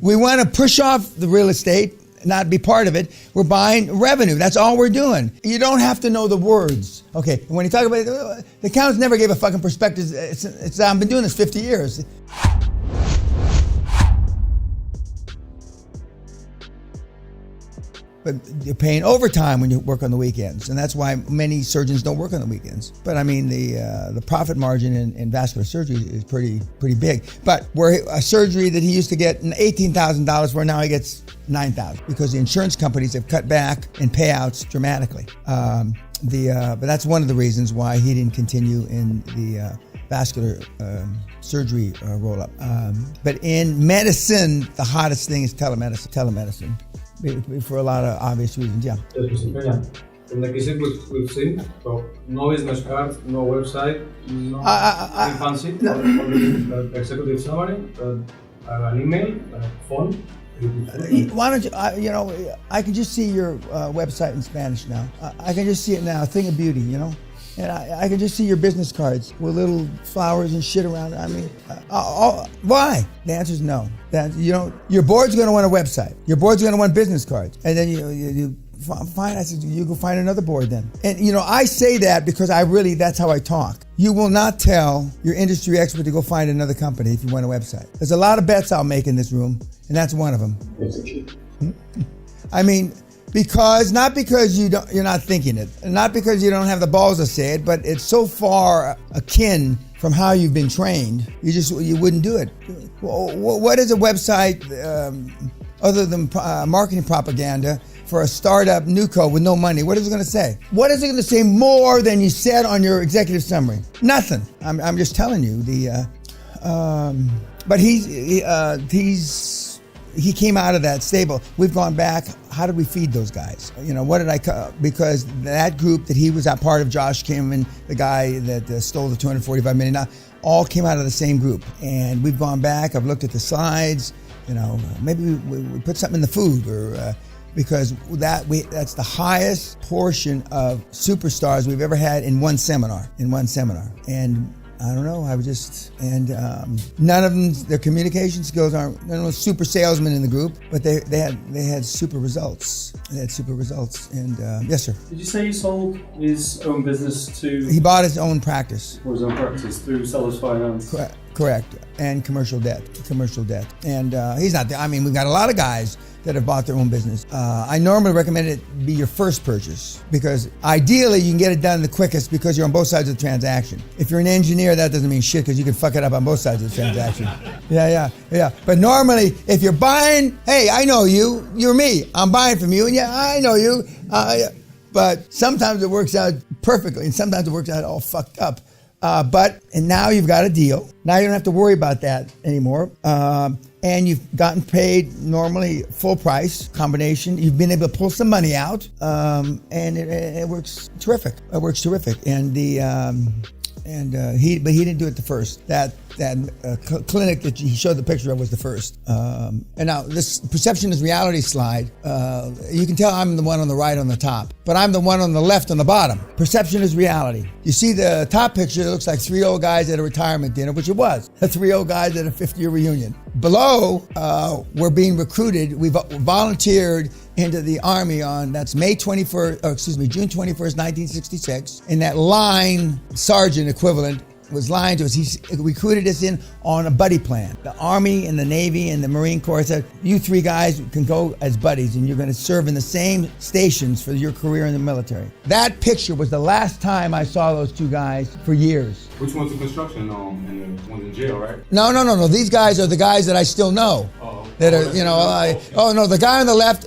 We want to push off the real estate, not be part of it. We're buying revenue. That's all we're doing. You don't have to know the words. Okay, when you talk about it, the accountants never gave a fucking prospectus. I've been doing this 50 years. But you're paying overtime when you work on the weekends, and that's why many surgeons don't work on the weekends. But I mean, the profit margin in vascular surgery is pretty big. But where a surgery that he used to get $18,000 for, now he gets $9,000 because the insurance companies have cut back in payouts dramatically. But that's one of the reasons why he didn't continue in the vascular surgery roll-up. But in medicine, the hottest thing is telemedicine. For a lot of obvious reasons, yeah. Mr. Pena, from the cases we've seen, so no business card, no website, no fancy, only the executive summary, an email, a phone. Why don't you, I can just see your website in Spanish now. I can just see it now, a thing of beauty, And I can just see your business cards with little flowers and shit around it. I mean, why? The answer is no. Your board's going to want a website. Your board's going to want business cards. And then you fine. I said, you go find another board then. And I say that because that's how I talk. You will not tell your industry expert to go find another company if you want a website. There's a lot of bets I'll make in this room, and that's one of them. I mean, not because you're not thinking it, not because you don't have the balls to say it, but it's so far akin from how you've been trained, you wouldn't do it. What is a website other than marketing propaganda for a startup newco with no money? What is it going to say? What is it going to say more than you said on your executive summary? Nothing. I'm just telling you. But he came out of that stable. We've gone back. How did we feed those guys? Because that group that he was a part of, Josh Kim, the guy that stole the $245 million, all came out of the same group. And we've gone back. I've looked at the slides. Maybe we put something in the food, or because that's the highest portion of superstars we've ever had in one seminar. And I don't know. None of them, their communication skills aren't. None of them super salesmen in the group, but they had super results. And yes, sir. Did you say he sold his own business to? He bought his own practice. Or his own practice through seller's finance. Correct. And commercial debt. And he's not there. I mean, we've got a lot of guys that have bought their own business. I normally recommend it be your first purchase, because ideally you can get it done the quickest because you're on both sides of the transaction. If you're an engineer, that doesn't mean shit because you can fuck it up on both sides of the transaction. Yeah. But normally, if you're buying, hey, I know you, you're me, I'm buying from you, and yeah, I know you. But sometimes it works out perfectly, and sometimes it works out all fucked up. And now you've got a deal. Now you don't have to worry about that anymore. And you've gotten paid normally full price combination. You've been able to pull some money out, and it works terrific. And he didn't do it the first. That clinic that he showed the picture of was the first. And now this perception is reality slide. You can tell I'm the one on the right on the top, but I'm the one on the left on the bottom. Perception is reality. You see the top picture, it looks like three old guys at a retirement dinner, which it was. The three old guys at a 50-year reunion. Below, we're being recruited. We volunteered into the Army that's June 21st, 1966. And that line sergeant equivalent was lying to us. He recruited us in on a buddy plan. The Army and the Navy and the Marine Corps said, you three guys can go as buddies and you're going to serve in the same stations for your career in the military. That picture was the last time I saw those two guys for years. Which one's in construction and the one's in jail, right? No. These guys are the guys that I still know. The guy on the left,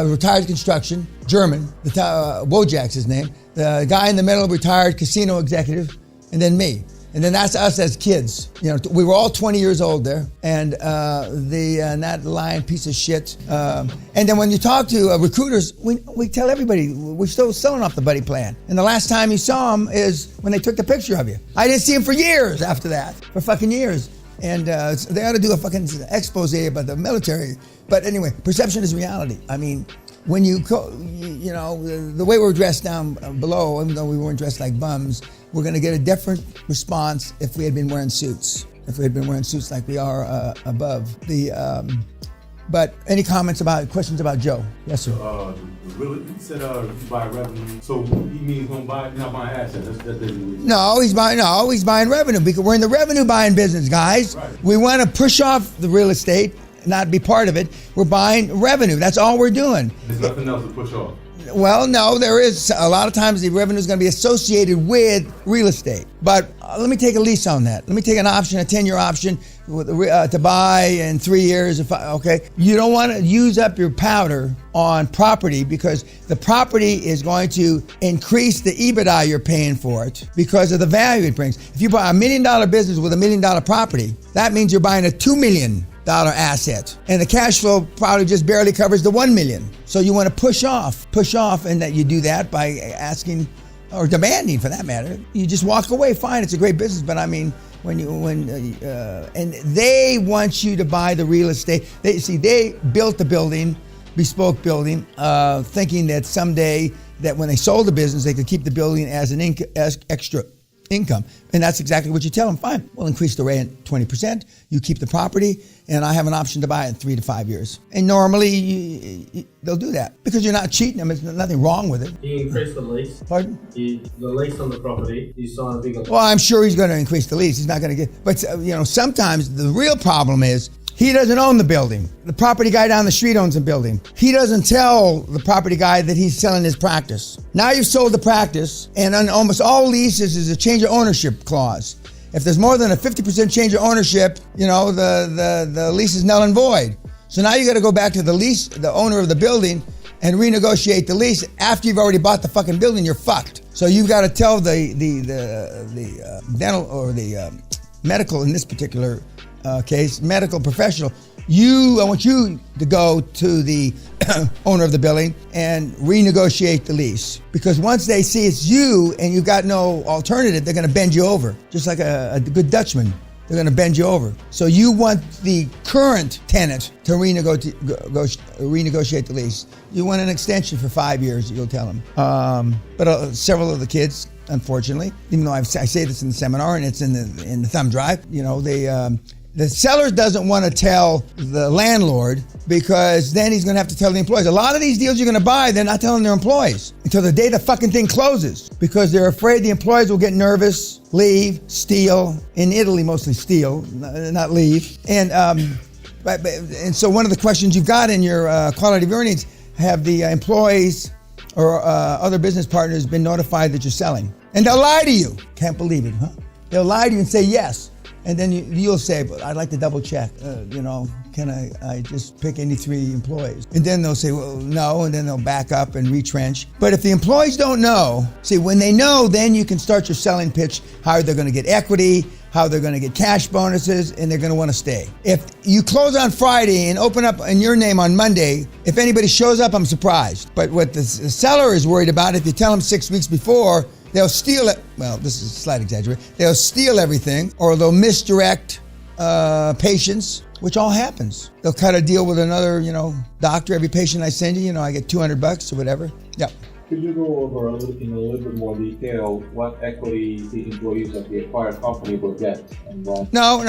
retired construction, German, Wojak's his name. The guy in the middle, retired casino executive, and then me. And then that's us as kids. We were all 20 years old there, and that lying piece of shit. And then when you talk to recruiters, we tell everybody we're still selling off the buddy plan. And the last time you saw them is when they took the picture of you. I didn't see them for years after that, for fucking years. And they ought to do a fucking expose about the military. But anyway, perception is reality. I mean, when you the way we're dressed down below, even though we weren't dressed like bums, we're going to get a different response if we had been wearing suits. If we had been wearing suits like we are above. But any questions about Joe? Yes, sir. Really, he said buy revenue. So he means not buying assets. No, he's buying revenue because we're in the revenue buying business, guys. Right. We want to push off the real estate, not be part of it. We're buying revenue. That's all we're doing. There's nothing else to push off. Well, no, there is. A lot of times the revenue is going to be associated with real estate. But let me take a lease on that. Let me take an option, a 10-year option to buy in 3 years. Okay. You don't want to use up your powder on property because the property is going to increase the EBITDA you're paying for it because of the value it brings. If you buy $1 million business with $1 million property, that means you're buying a $2 million asset, and the cash flow probably just barely covers the $1 million. So you want to push off, and that you do that by asking or demanding, for that matter. You just walk away. Fine, it's a great business, but I mean, and they want you to buy the real estate. They built the building, bespoke building, thinking that someday that when they sold the business, they could keep the building as an extra income. And that's exactly what you tell them. Fine, we'll increase the rent 20%. You keep the property, and I have an option to buy it in 3 to 5 years. And normally they'll do that because you're not cheating them. There's nothing wrong with it. He increased the lease. Pardon? The lease on the property. He signed a bigger. Well, I'm sure he's going to increase the lease. He's not going to get. But sometimes the real problem is he doesn't own the building. The property guy down the street owns the building. He doesn't tell the property guy that he's selling his practice. Now you've sold the practice, and on almost all leases is a change of ownership clause. If there's more than a 50% change of ownership, the lease is null and void. So now you got to go back to the owner of the building, and renegotiate the lease. After you've already bought the fucking building, you're fucked. So you've got to tell the dental or the medical, in this particular case, medical professional, I want you to go to the owner of the building and renegotiate the lease. Because once they see it's you and you've got no alternative, they're going to bend you over. Just like a good Dutchman, they're going to bend you over. So you want the current tenant to renegotiate the lease. You want an extension for 5 years, you'll tell them. But several of the kids, unfortunately, even though I say this in the seminar and it's in the thumb drive, the seller doesn't want to tell the landlord because then he's going to have to tell the employees. A lot of these deals you're going to buy, they're not telling their employees until the day the fucking thing closes because they're afraid the employees will get nervous, leave, steal. In Italy, mostly steal, not leave. And so one of the questions you've got in your quality of earnings, have the employees or other business partners been notified that you're selling? And they'll lie to you. Can't believe it, huh? They'll lie to you and say yes. And then you'll say, but I'd like to double check, can I just pick any 3 employees? And then they'll say, well, no, and then they'll back up and retrench. But if the employees don't know, when they know, then you can start your selling pitch, how they're going to get equity, how they're going to get cash bonuses, and they're going to want to stay. If you close on Friday and open up in your name on Monday, if anybody shows up, I'm surprised. But what the seller is worried about, if you tell them 6 weeks before, they'll steal it. Well, this is a slight exaggeration. They'll steal everything, or they'll misdirect patients, which all happens. They'll cut a deal with another, doctor. Every patient I send you, I get $200 or whatever. Yep. Could you go over in a little bit more detail what equity the employees of the acquired company will get and why? No.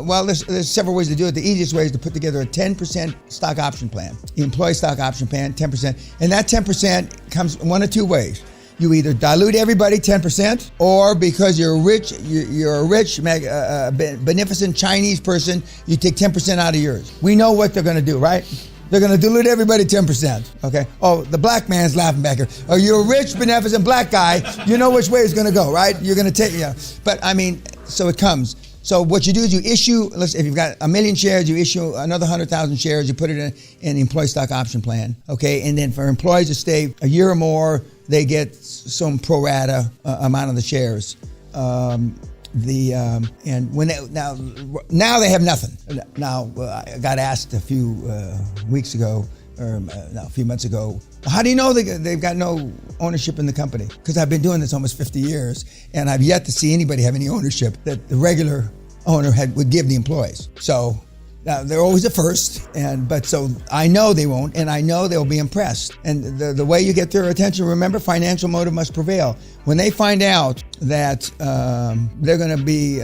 Well, there's several ways to do it. The easiest way is to put together a 10% stock option plan. The employee stock option plan, 10%. And that 10% comes one of 2 ways. You either dilute everybody 10%, or because you're a rich, beneficent Chinese person, you take 10% out of yours. We know what they're going to do, right? They're going to dilute everybody 10%, okay? Oh, the black man's laughing back here. Oh, you're a rich, beneficent black guy. You know which way it's going to go, right? You're going to take, But, so it comes. So what you do is you issue, if you've got 1 million shares, you issue another 100,000 shares, you put it in the employee stock option plan, okay? And then for employees to stay a year or more, they get some pro rata amount of the shares. And when now they have nothing. Now I got asked a few weeks ago, or a few months ago, how do you know they've got no ownership in the company? Because I've been doing this almost 50 years, and I've yet to see anybody have any ownership that the regular owner would give the employees. So Now, they're always the first, but so I know they won't, and I know they'll be impressed. And the way you get their attention, remember, financial motive must prevail. When they find out that they're going to be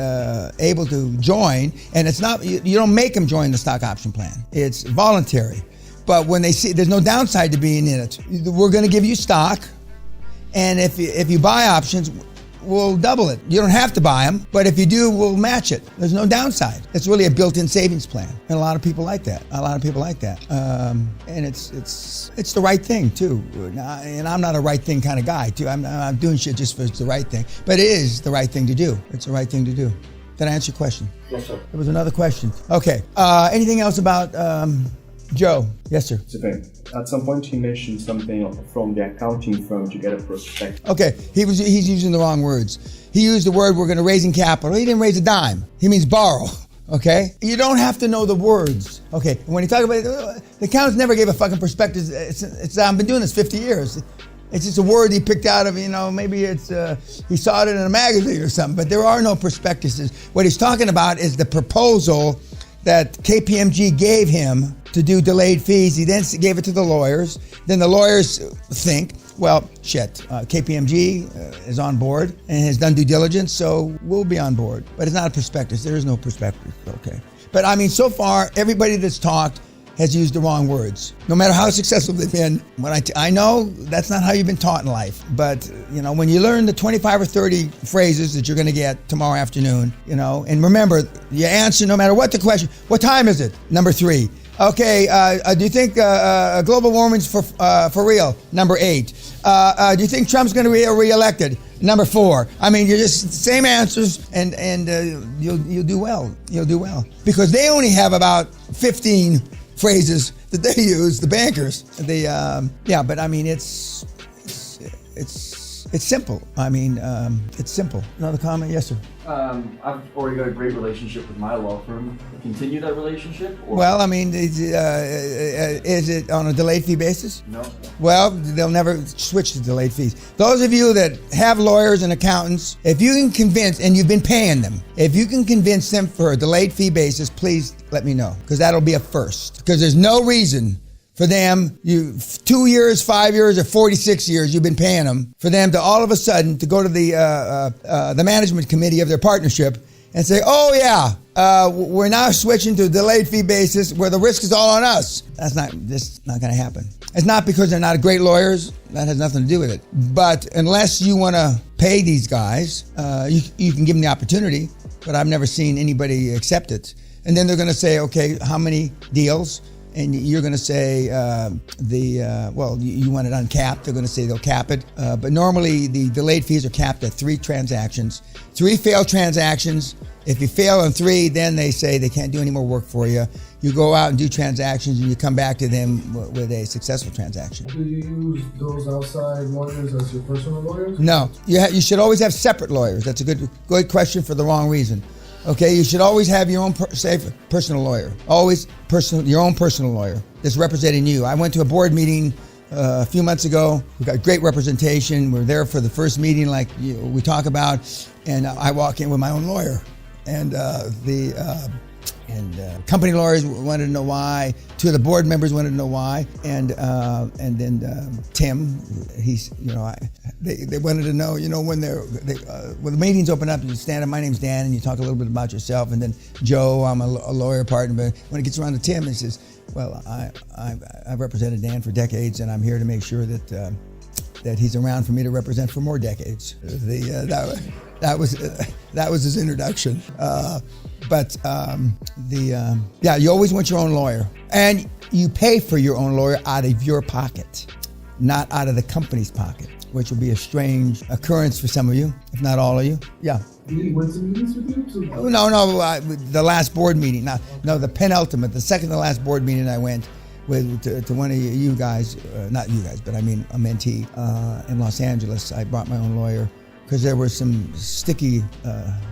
able to join, and it's not, you don't make them join the stock option plan. It's voluntary. But when they see there's no downside to being in it, we're going to give you stock, and if you buy options, we'll double it. You don't have to buy them, but if you do, we'll match it. There's no downside. It's really a built-in savings plan, and a lot of people like that. And it's the right thing too. And I'm not a right thing kind of guy too. I'm doing shit just for it's the right thing, but it is the right thing to do. It's the right thing to do. Did I answer your question? Yes, sir. There was another question. Okay. Anything else about Joe? Yes, sir. Okay. At some point, he mentioned something from the accounting firm to get a prospect. Okay, he's using the wrong words. He used the word we're going to raising capital. He didn't raise a dime. He means borrow. Okay, you don't have to know the words. Okay, when you talk about it, the accountants never gave a fucking prospectus. I've been doing this 50 years. It's just a word he picked out of, maybe it's he saw it in a magazine or something. But there are no prospectuses. What he's talking about is the proposal that KPMG gave him to do delayed fees. He then gave it to the lawyers. Then the lawyers think, well, shit, KPMG is on board and has done due diligence, so we'll be on board. But it's not a prospectus. There is no prospectus, okay? But I mean, so far, everybody that's talked has used the wrong words. No matter how successful they've been, I know that's not how you've been taught in life. But, when you learn the 25 or 30 phrases that you're going to get tomorrow afternoon, and remember, you answer no matter what the question. What time is it? Number 3. Okay, do you think global warming's for real? Number 8. Do you think Trump's going to be reelected? Number 4. I mean, you're just same answers, and you'll do well. You'll do well because they only have about 15 phrases that they use. The bankers. But I mean, it's simple. I mean, it's simple. Another comment? Yes, sir. I've already got a great relationship with my law firm. Continue that relationship? Or? Well, I mean, is it on a delayed fee basis? No. Well, they'll never switch to delayed fees. Those of you that have lawyers and accountants, if you can convince, and you've been paying them, if you can convince them for a delayed fee basis, please let me know, because that'll be a first. Because there's no reason for them, 2 years, 5 years, or 46 years, you've been paying them, for them to all of a sudden to go to the management committee of their partnership and say, oh yeah, we're now switching to a delayed fee basis where the risk is all on us. That's not going to happen. It's not because they're not great lawyers. That has nothing to do with it. But unless you want to pay these guys, you can give them the opportunity, but I've never seen anybody accept it. And then they're going to say, okay, how many deals? And you're going to say you want it uncapped. They're going to say they'll cap it. But normally the delayed fees are capped at 3 transactions. 3 failed transactions. If you fail on 3, then they say they can't do any more work for you. You go out and do transactions and you come back to them with a successful transaction. Do you use those outside lawyers as your personal lawyers? No. You should always have separate lawyers. That's a good question for the wrong reason. Okay, you should always have your own personal lawyer. Always your own personal lawyer that's representing you. I went to a board meeting a few months ago. We got great representation. We're there for the first meeting, like we talk about, and I walk in with my own lawyer, and company lawyers wanted to know why. 2 of the board members wanted to know why, and then Tim, they wanted to know, when when the meetings open up, you stand up. My name's Dan, and you talk a little bit about yourself, and then Joe, I'm a lawyer partner. But when it gets around to Tim, he says, "Well, I've represented Dan for decades, and I'm here to make sure that he's around for me to represent for more decades." That was his introduction. You always want your own lawyer, and you pay for your own lawyer out of your pocket, not out of the company's pocket, which will be a strange occurrence for some of you, if not all of you. Yeah. Did he went to meetings with you too? No, the last board meeting. No, the penultimate, the second to last board meeting I went to one of you guys, not you guys, but I mean a mentee in Los Angeles. I brought my own lawyer because there were some sticky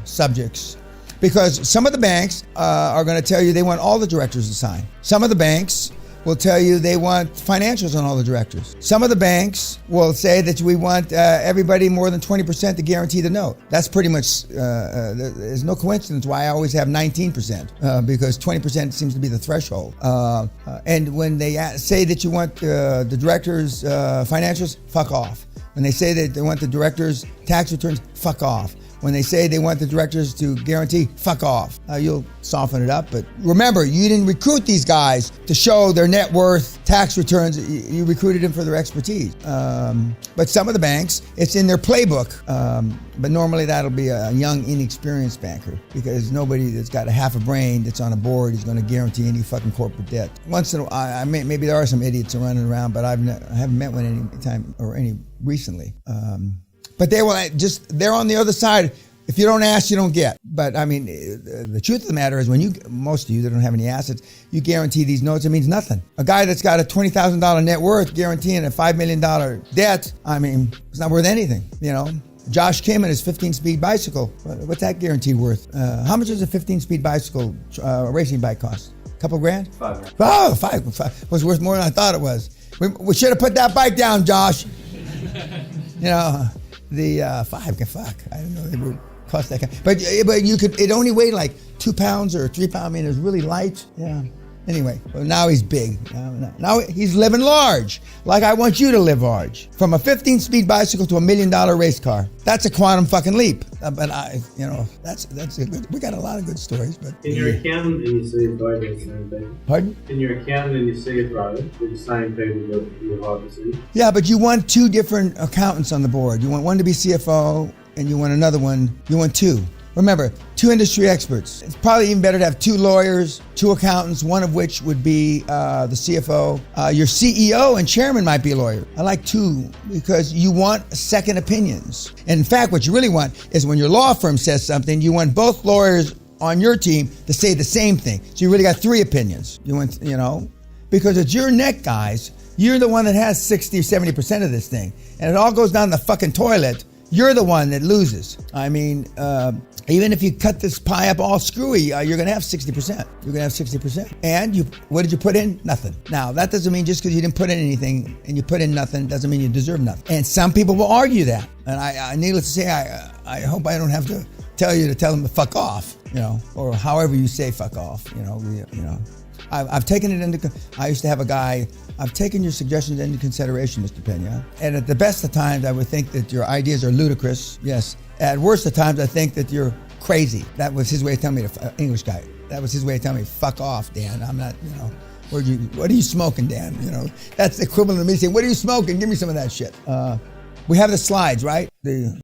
subjects. Because some of the banks are going to tell you they want all the directors to sign. Some of the banks will tell you they want financials on all the directors. Some of the banks will say that we want everybody more than 20% to guarantee the note. That's pretty much, there's no coincidence why I always have 19%, because 20% seems to be the threshold. And when they say that you want the directors' financials, fuck off. When they say that they want the directors' tax returns, fuck off. When they say they want the directors to guarantee, fuck off. You'll soften it up, but remember, you didn't recruit these guys to show their net worth, tax returns. You recruited them for their expertise. But some of the banks, it's in their playbook. But normally that'll be a young, inexperienced banker, because nobody that's got a half a brain that's on a board is going to guarantee any fucking corporate debt. Once in a while, maybe there are some idiots running around, but I haven't met one any time or any recently. But they will they're on the other side. If you don't ask, you don't get. But I mean, the truth of the matter is, when most of you that don't have any assets, you guarantee these notes, it means nothing. A guy that's got a $20,000 net worth guaranteeing a $5 million debt, I mean, it's not worth anything, you know. Josh Kim and his 15-speed bicycle, what's that guarantee worth? How much does a 15-speed bicycle racing bike cost? A couple grand? $5. Oh, five was worth more than I thought it was. We should have put that bike down, Josh. You know. The fuck, I didn't know they would cost that kind. But you could, it only weighed like 2 pounds or 3 pounds. I mean, it was really light. Yeah. Anyway, well, now he's big. Now he's living large, like I want you to live large. From a 15-speed bicycle to $1 million race car. That's a quantum fucking leap. But that's a good. We got a lot of good stories. But in your account, and you say it right, it's the same thing. Pardon? In your account, and you say it right, it's the same thing with your hard to see. Yeah, but you want two different accountants on the board. You want one to be CFO, and you want another one. You want two. Remember, two industry experts. It's probably even better to have two lawyers, two accountants, one of which would be the CFO. Your CEO and chairman might be a lawyer. I like two, because you want second opinions. And in fact, what you really want is, when your law firm says something, you want both lawyers on your team to say the same thing. So you really got three opinions. You want, because it's your neck, guys. You're the one that has 60 or 70% of this thing. And it all goes down the fucking toilet. You're the one that loses. I mean, even if you cut this pie up all screwy, you're going to have 60%. You're going to have 60%. And what did you put in? Nothing. Now, that doesn't mean just because you didn't put in anything and you put in nothing doesn't mean you deserve nothing. And some people will argue that. And I needless to say, I hope I don't have to tell them to fuck off, or however you say fuck off, I've taken it into, I used to have a guy, I've taken your suggestions into consideration, Mr. Pena. And at the best of times, I would think that your ideas are ludicrous. Yes. At worst of times, I think that you're crazy. That was his way of telling me, English guy. That was his way of telling me, fuck off, Dan. I'm not, what are you smoking, Dan? That's the equivalent of me saying, what are you smoking? Give me some of that shit. We have the slides, right? The